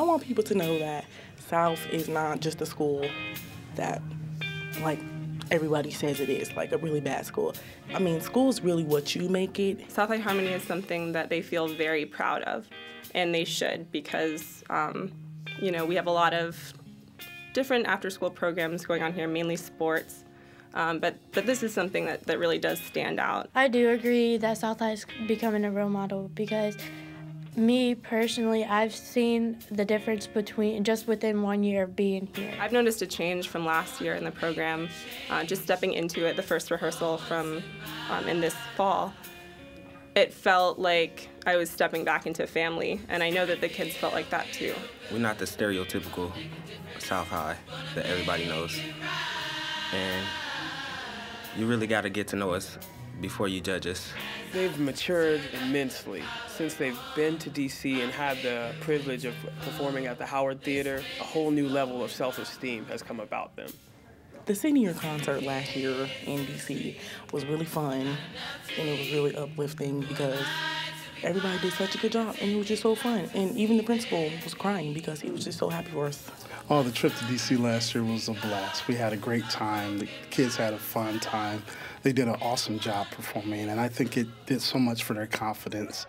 want people to know that South is not just a school that, like, everybody says it is, like a really bad school. I mean, school is really what you make it. South High Harmony is something that they feel very proud of, and they should, because, you know, we have a lot of different after-school programs going on here, mainly sports. But this is something that really does stand out. I do agree that South High is becoming a role model because me personally, I've seen the difference between just within 1 year of being here. I've noticed a change from last year in the program, just stepping into it, the first rehearsal from in this fall. It felt like I was stepping back into a family, and I know that the kids felt like that too. We're not the stereotypical South High that everybody knows. And you really got to get to know us before you judge us. They've matured immensely since they've been to D.C. and had the privilege of performing at the Howard Theater. A whole new level of self-esteem has come about them. The senior concert last year in D.C. was really fun, and it was really uplifting because everybody did such a good job, and it was just so fun. And even the principal was crying because he was just so happy for us. Oh, the trip to D.C. last year was a blast. We had a great time. The kids had a fun time. They did an awesome job performing, and I think it did so much for their confidence.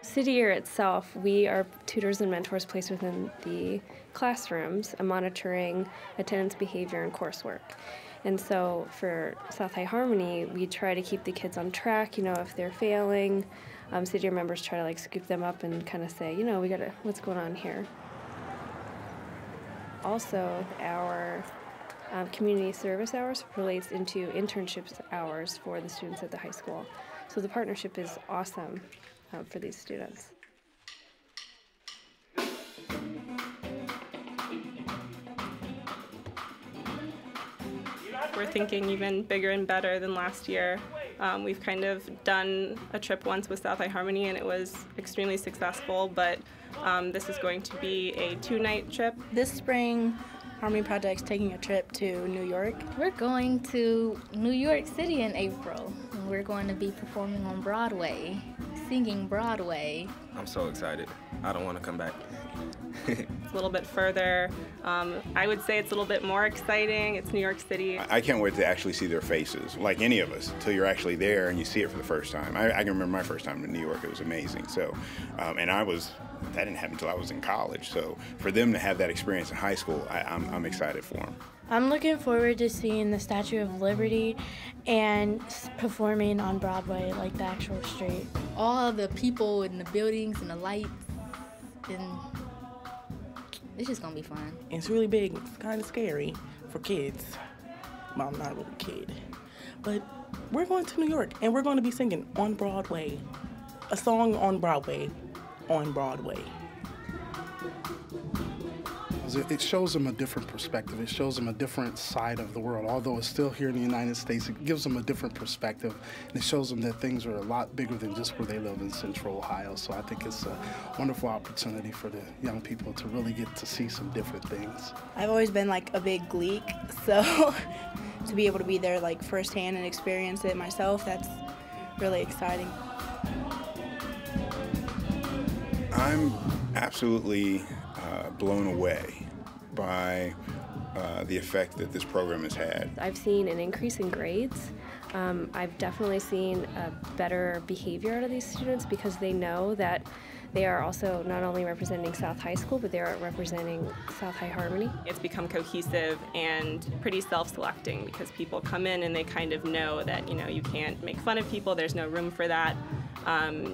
City Year itself, we are tutors and mentors placed within the classrooms, monitoring attendance, behavior, and coursework. And so for South High Harmony, we try to keep the kids on track, you know, if they're failing. City Year members try to like scoop them up and kind of say, you know, what's going on here. Also, our community service hours relates into internships hours for the students at the high school. So the partnership is awesome for these students. We're thinking even bigger and better than last year. We've kind of done a trip once with South High Harmony, and it was extremely successful, but this is going to be a 2-night trip. This spring, Harmony Project's taking a trip to New York. We're going to New York City in April. We're going to be performing on Broadway, singing Broadway. I'm so excited. I don't want to come back. It's a little bit further. I would say it's a little bit more exciting. It's New York City. I can't wait to actually see their faces, like any of us, until you're actually there and you see it for the first time. I can remember my first time in New York. It was amazing. So, and that didn't happen until I was in college. So for them to have that experience in high school, I'm excited for them. I'm looking forward to seeing the Statue of Liberty and performing on Broadway, like the actual street. All the people and the buildings and the lights, and it's just gonna be fun. It's really big. It's kind of scary for kids. Well, I'm not really a kid. But we're going to New York, and we're going to be singing on Broadway. A song on Broadway. On Broadway. It shows them a different perspective. It shows them a different side of the world. Although it's still here in the United States, it gives them a different perspective, and it shows them that things are a lot bigger than just where they live in Central Ohio. So I think it's a wonderful opportunity for the young people to really get to see some different things. I've always been like a big Gleek, so to be able to be there like firsthand and experience it myself, that's really exciting. I'm absolutely blown away by the effect that this program has had. I've seen an increase in grades. I've definitely seen a better behavior out of these students because they know that they are also not only representing South High School, but they are representing South High Harmony. It's become cohesive and pretty self-selecting because people come in and they kind of know that, you know, you can't make fun of people, there's no room for that.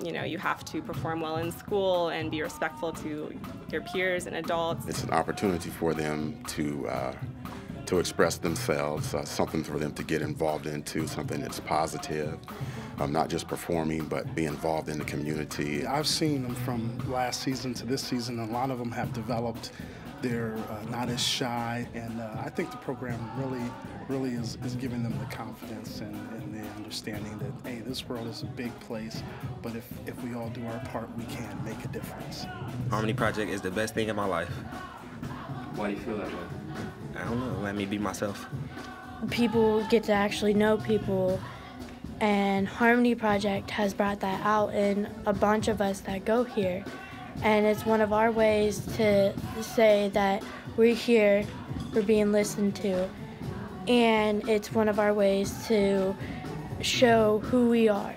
You know, you have to perform well in school and be respectful to your peers and adults. It's an opportunity for them to express themselves, something for them to get involved into, something that's positive, not just performing, but be involved in the community. I've seen them from last season to this season. A lot of them have developed. They're not as shy, and I think the program really is giving them the confidence and the understanding that, hey, this world is a big place, but if we all do our part, we can make a difference. Harmony Project is the best thing in my life. Why do you feel that way? I don't know, let me be myself. People get to actually know people, and Harmony Project has brought that out in a bunch of us that go here. And it's one of our ways to say that we're here, we're being listened to, and it's one of our ways to show who we are.